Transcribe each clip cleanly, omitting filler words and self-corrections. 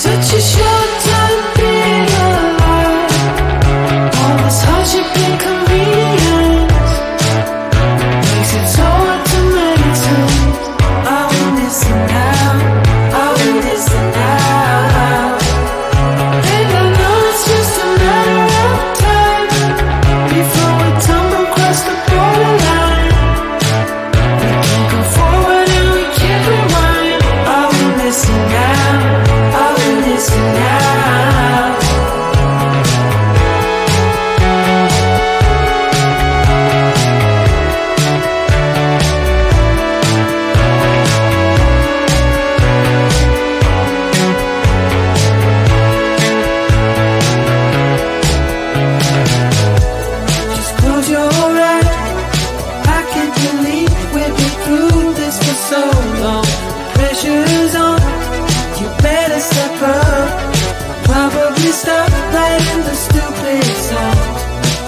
Such a short time being alive. All this hardship and convenience makes it so hard to make sense. I will listen now, I will listen now. And I know it's just a matter of time before we tumble across the borderline. We can't go forward and we can't rewind. I will listen now, I will listen now. Just close your eyes. I can't believe we've been through this for so long. Pressure's on, you better step up. Probably stop playing the stupid songs.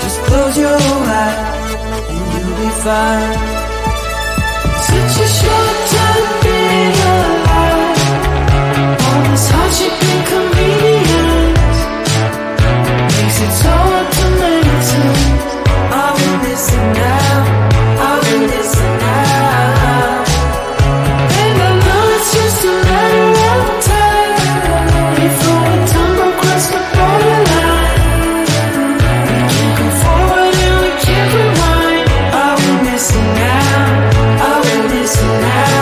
Just close your eyes and you'll be fine. Such a short time being alive. All this hardship and convenience makes it so hard to make sense. I will listen now, I will listen now. And I know it's just a matter of time before we tumble across the borderline. We can't go forward and we can't rewind. I will listen now, I will listen now.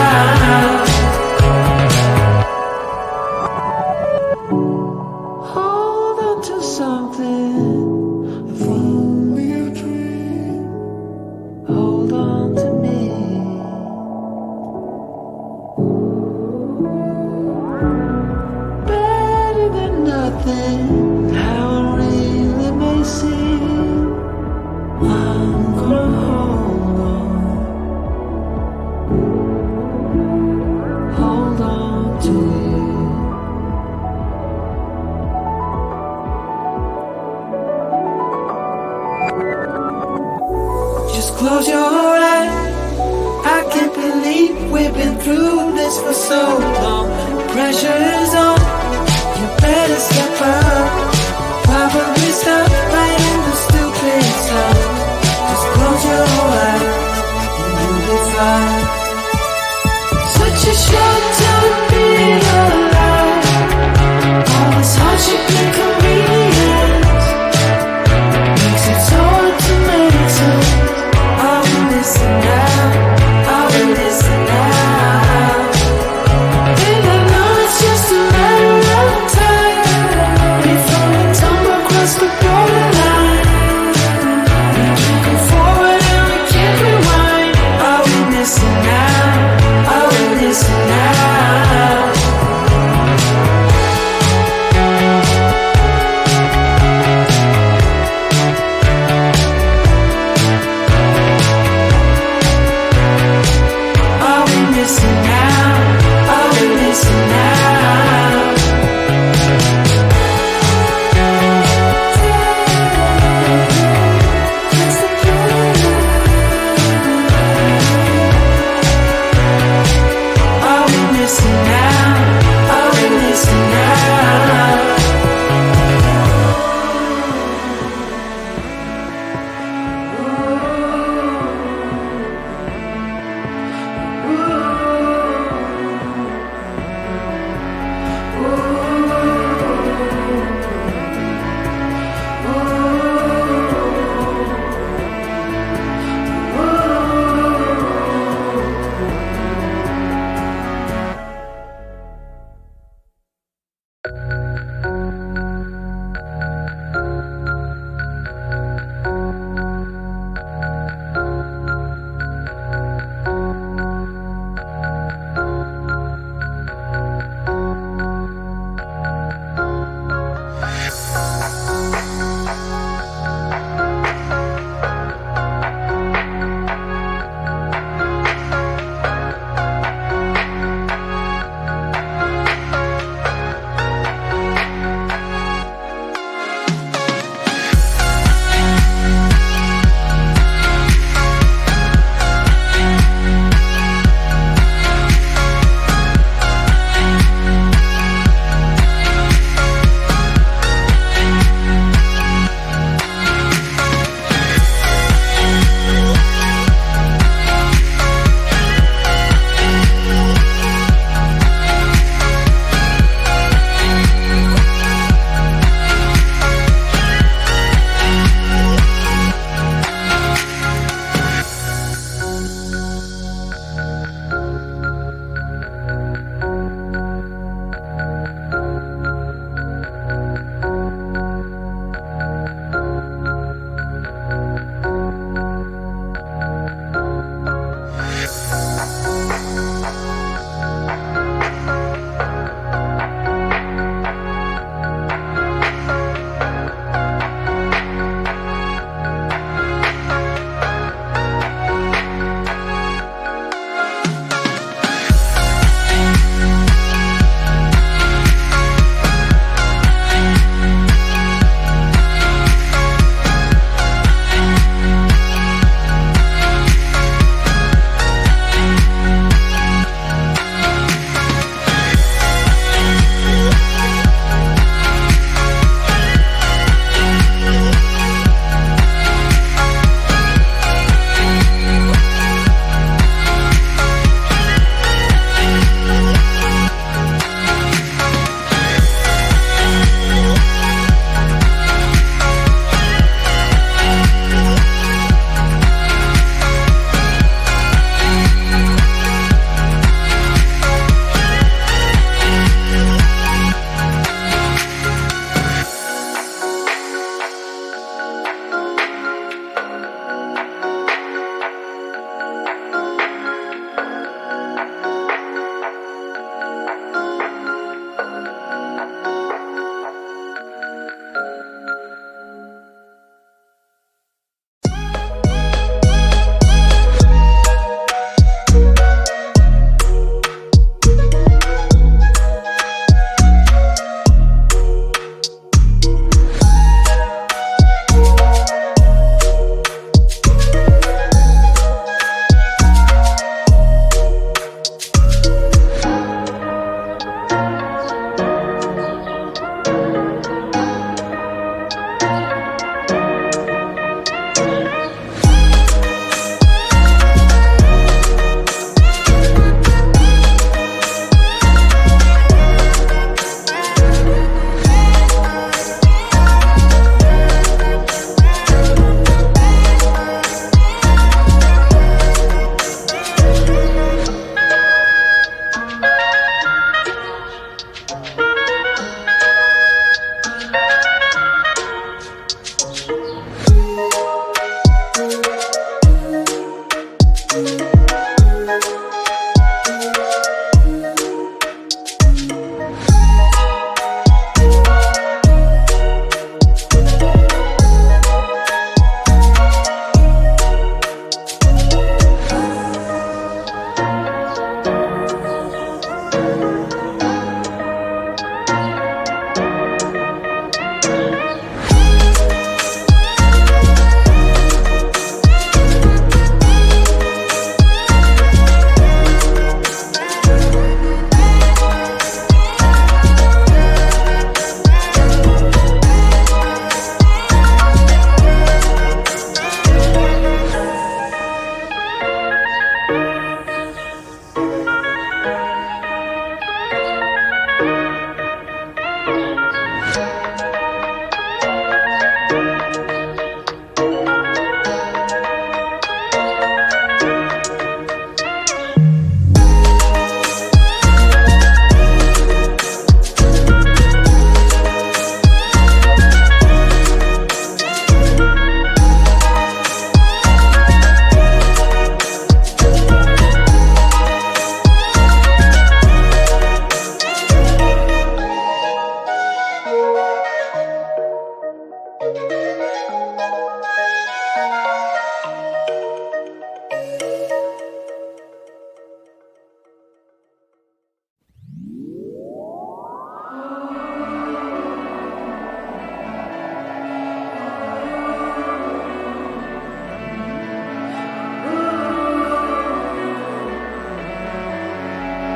Hold on to something, if only a dream. Hold on to me. Better than nothing, how it really may seem. I'm gonna hold on to you. Just close your eyes. I can't believe we've been through this for so long. Pressure is on, you better step up. Probably stop playing the stupid songs. Just close your eyes and you'll be fine. Such a short time being alive. All this hardship and convenience makes it so hard to make sense. I will listen now, I will listen now. And I know it's just a matter of time before we tumble across the borderline. We can't go forward and we can't rewind. I will listen now, I will listen now.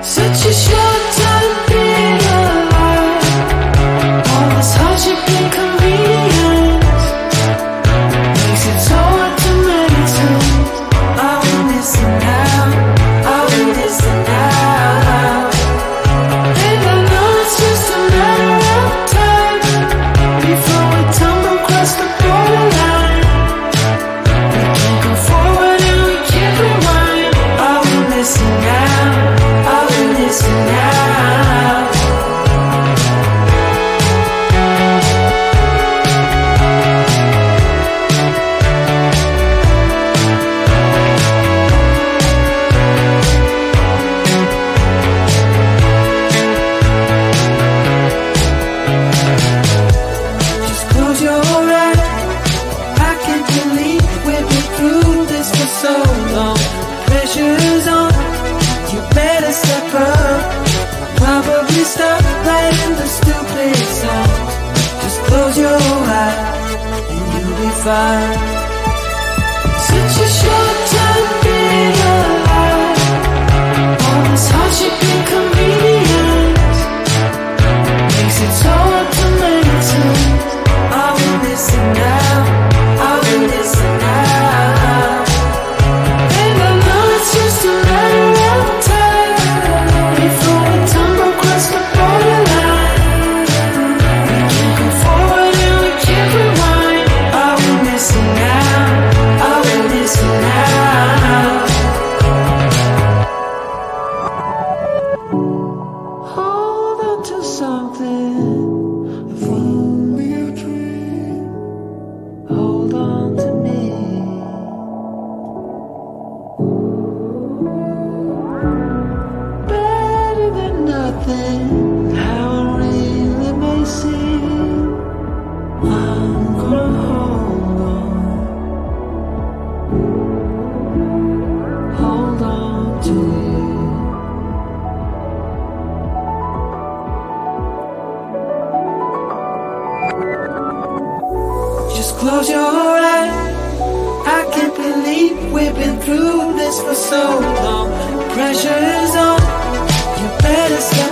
Such a short time being alive. All this hardship and inconvenience makes it so hard to meditate. I will listen now, I will listen now. And I know it's just a matter of time before we tumble across the borderline. We can't go forward and we can't rewind. I will listen now, I will listen now. Just close your eyes. I can't believe we've been through this for so long. Pressure's on, you better step up. Probably stop playing the stupid songs. Just close your eyes and you'll be fine. Such a short time being alive. All this hardship and inconvenience makes it so hard to meditate. I will listen now, I will listen now. And I know it's just a matter of time before we tumble across the borderline. We can't go forward and we can't rewind. I will listen now, I will listen now. Hold on to something, if only a dream. Hold on to me. Better than nothing, how it really may seem. I'm gonna hold on to you. Just close your eyes. I can't believe we've been through this for so long. Pressure is on, you better step